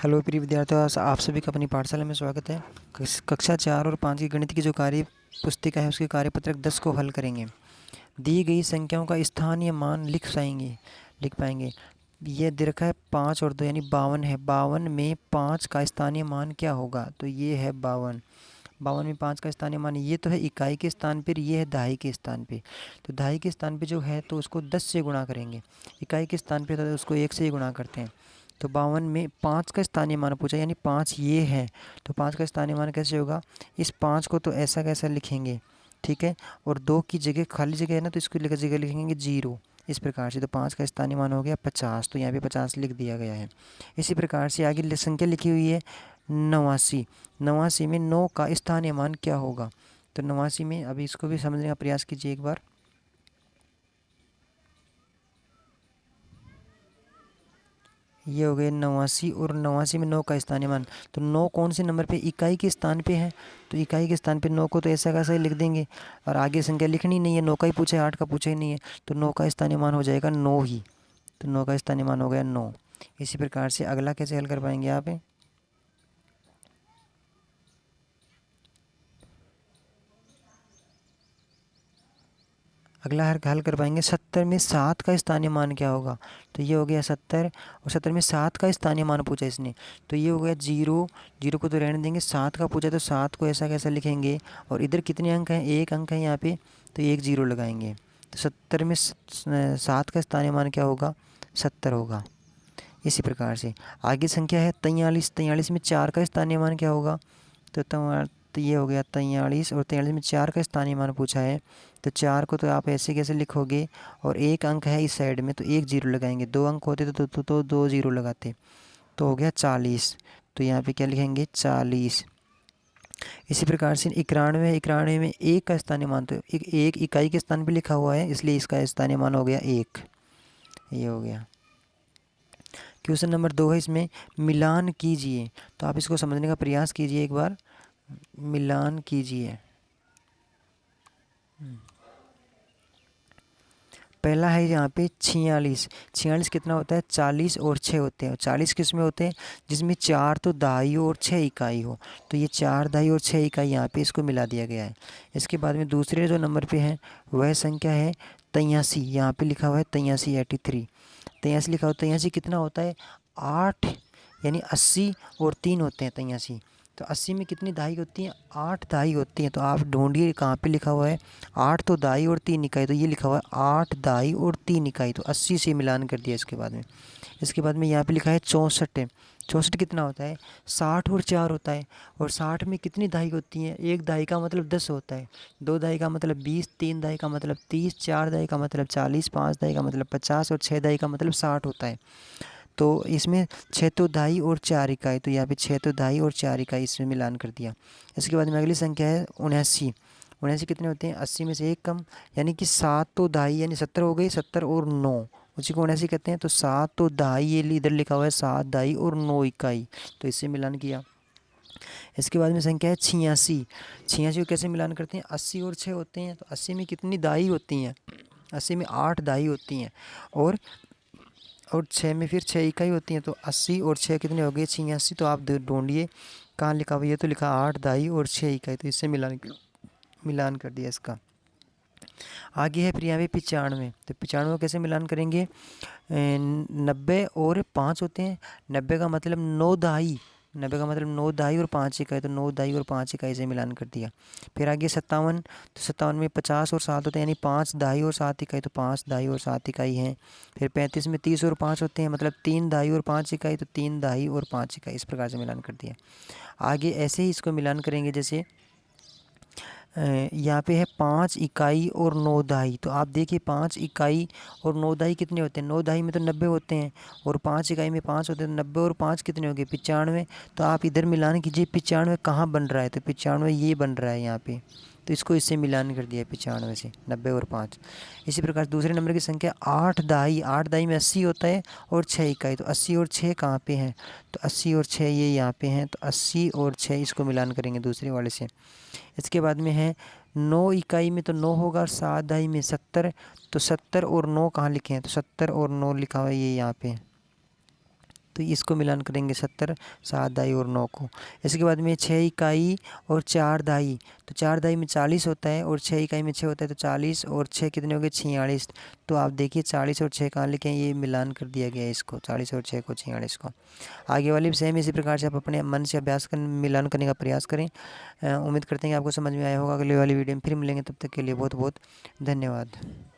Hello प्रिय विद्यार्थियों, आप सभी का अपनी पाठशाला में स्वागत है। कक्षा 4 और 5 की गणित की जो कार्य पुस्तिका है उसके कार्यपत्रक 10 को हल करेंगे। दी गई संख्याओं का स्थानीय मान लिख पाएंगे। ये दे रखा है 5 और 2 यानी 52 है। 52 में 5 का स्थानीय मान क्या होगा? तो ये है 52। 52 में 5 का स्थानीय मान, ये तो है इकाई के स्थान पर, ये है दहाई के स्थान पे। तो दहाई के स्थान पे जो है तो उसको 10 से गुणा करेंगे। इकाई के स्थान पे तो उसको 1 से ही गुणा करते हैं। तो 52 में 5 का स्थानीय मान पूछा, यानी 5 ये है। तो 5 का स्थानीय मान कैसे होगा? इस 5 को तो ऐसा कैसा लिखेंगे, ठीक है। और 2 की जगह खाली जगह है ना, तो इसको जगह लिखेंगे 0। इस प्रकार से तो 5 का स्थानीय मान हो गया 50। तो यहाँ पे 50 लिख दिया गया है। इसी प्रकार से आगे संख्या लिखी हुई है 89। 89 में 9 का स्थानीय मान क्या होगा? तो 89 में अभी इसको भी समझने का प्रयास कीजिए एक बार। ये हो गए 89 और 89 में 9 का स्थानीय मान। तो 9 कौन से नंबर पे? इकाई के स्थान पे है। तो इकाई के स्थान पे 9 को तो ऐसा कैसा ही लिख देंगे। और आगे संख्या लिखनी नहीं है, 9 का ही पूछा है, 8 का पूछा ही नहीं है। तो 9 का स्थानीय मान हो जाएगा 9 ही। तो 9 का स्थानीय मान हो गया 9। इसी प्रकार से अगला कैसे हल कर पाएंगे आप? अगला हल कर पाएंगे 70 में 7 का स्थानीय मान क्या होगा? तो ये हो गया 70। और 70 में 7 का स्थानीय मान पूछा इसने, तो ये हो गया 0। 0 को तो रहने देंगे, 7 का पूछा तो 7 को ऐसा कैसा लिखेंगे। और इधर कितने अंक हैं? 1 अंक है यहाँ पे, तो 1 0 लगाएंगे। तो 70 में 7 का स्थानीय मान क्या होगा? 70 होगा। इसी प्रकार से आगे संख्या है 43। 43 में 4 का स्थानीय मान क्या होगा? तो ये हो गया 43। और 43 में 4 का स्थानीय मान पूछा है, तो 4 को तो आप ऐसे कैसे लिखोगे? और 1 अंक है इस साइड में, तो 1 0 लगाएंगे। 2 अंक होते तो 2 0 लगाते, तो हो गया 40। तो यहाँ पे क्या लिखेंगे? 40। इसी प्रकार से 91। 91 में 1 का स्थानीय मान, तो एक इकाई के स्थान पे लिखा हुआ है, इसलिए इसका स्थानीय मान हो गया 1। ये हो गया। क्वेश्चन नंबर 2 है, इसमें मिलान कीजिए। तो आप इसको समझने का प्रयास कीजिए एक बार। मिलान कीजिए। पहला है यहाँ पे 46। 46 कितना होता है? 40 और 6 होते हैं। 40 किस में होते हैं? जिसमें 4 तो दहाई और 6 इकाई हो। तो ये 4 दहाई और 6 इकाई यहाँ पे इसको मिला दिया गया है। इसके बाद में दूसरे जो नंबर पे है वह संख्या है 83। यहाँ पे लिखा हुआ है 83, 83। 83 लिखा हुआ। 83 कितना होता है? 8 यानी 80 और 3 होते हैं 83। तो 80 में कितनी दहाई होती हैं? 8 दहाई होती हैं। तो आप ढूंढिए कहाँ पे लिखा हुआ है। 8 तो दहाई और 3 इकाई, तो ये लिखा हुआ है 8 दहाई और 3 इकाई। तो 80 से मिलान कर दिया। इसके बाद में यहाँ पे लिखा है 64 है। 64 कितना होता है? 60 और 4 होता है। और 60 में कितनी दहाई होती हैं? 1 दहाई का मतलब 10 होता है, 2 दहाई का मतलब 20, 3 दहाई का मतलब 30, 4 दहाई का मतलब 40, 5 दहाई का मतलब 50 और 6 दहाई का मतलब 60 होता है। तो इसमें 6 तो दहाई और 4 इकाई, तो यहाँ पे 6 तो दहाई और 4 इकाई इसमें मिलान कर दिया। इसके बाद में अगली संख्या है 79। 79 कितने होते हैं? 80 में से 1 कम, यानी कि 7 तो दहाई यानी 70 हो गई। 70 और 9 उसी को 79 कहते हैं। तो 7 तो दहाई, ये इधर लिखा हुआ है 7 दहाई और 9 इकाई, तो इससे मिलान किया। इसके बाद में संख्या है 86। 86 को कैसे मिलान करते हैं? 80 और 6 होते हैं, तो 80 में कितनी दहाई होती हैं? 80 में 8 दहाई होती हैं। और 6 में फिर 6 इकाई होती हैं। तो 80 और 6 कितने हो गए? 86। तो आप ढूंढिए कहाँ लिखा हुआ है। तो लिखा 8 दहाई और 6 इकाई, तो इससे मिलान कर दिया इसका। आगे है फिर यहाँ पे 95। तो 95 को कैसे मिलान करेंगे? 90 और 5 होते हैं। 90 का मतलब 9 दहाई, 90 का मतलब 9 दहाई और 5 इकाई, तो 9 दहाई और 5 इकाई से मिलान कर दिया। फिर आगे 57। तो 57 में 50 और 7 होते हैं, यानी 5 दहाई और 7 इकाई, तो 5 दहाई और 7 इकाई हैं। फिर 35 में 30 और 5 होते हैं, मतलब 3 दहाई और 5 इकाई, तो 3 दहाई और 5 इकाई। इस प्रकार से मिलान कर दिया। आगे ऐसे ही इसको मिलान करेंगे, जैसे यहाँ पे है 5 इकाई और 9 दहाई। तो आप देखिए 5 इकाई और 9 दहाई कितने होते हैं? 9 दहाई में तो 90 होते हैं, और 5 इकाई में 5 होते हैं। 90 और 5 कितने हो गए? 95। तो आप इधर मिलान कीजिए। 95 कहाँ बन रहा है? तो 95 ये बन रहा है यहाँ पे, तो इसको इससे मिलान कर दिया 95 से, 90 और 5। इसी प्रकार दूसरे नंबर की संख्या 8 दहाई। 8 दहाई में 80 होता है और 6 इकाई, तो 80 और 6 कहाँ पे हैं? तो 80 और 6 ये यहाँ पे हैं। तो 80 और 6 इसको मिलान करेंगे दूसरे वाले से। इसके बाद में है 9 इकाई में तो 9 होगा, और 7 दहाई में 70। तो 70 और 9 कहाँ लिखे हैं? तो 70 और 9 लिखा हुआ है ये यहाँ पे। तो इसको मिलान करेंगे 70, 7 दाई और 9 को। इसके बाद में 6 इकाई और 4 दाई, तो 4 दाई में 40 होता है और 6 इकाई में 6 होता है, तो 40 और 6 कितने हो गए 46। तो आप देखिए 40 और 6 कहाँ लिखे हैं, ये मिलान कर दिया गया है इसको, 40 और 6 को 46 को। आगे वाली भी सेम इसी प्रकार से आप अपने मन से अभ्यास कर मिलान करने का प्रयास करें। उम्मीद करते हैं कि आपको समझ में आया होगा। अगली वाली वीडियो में फिर मिलेंगे, तब तक के लिए बहुत बहुत धन्यवाद।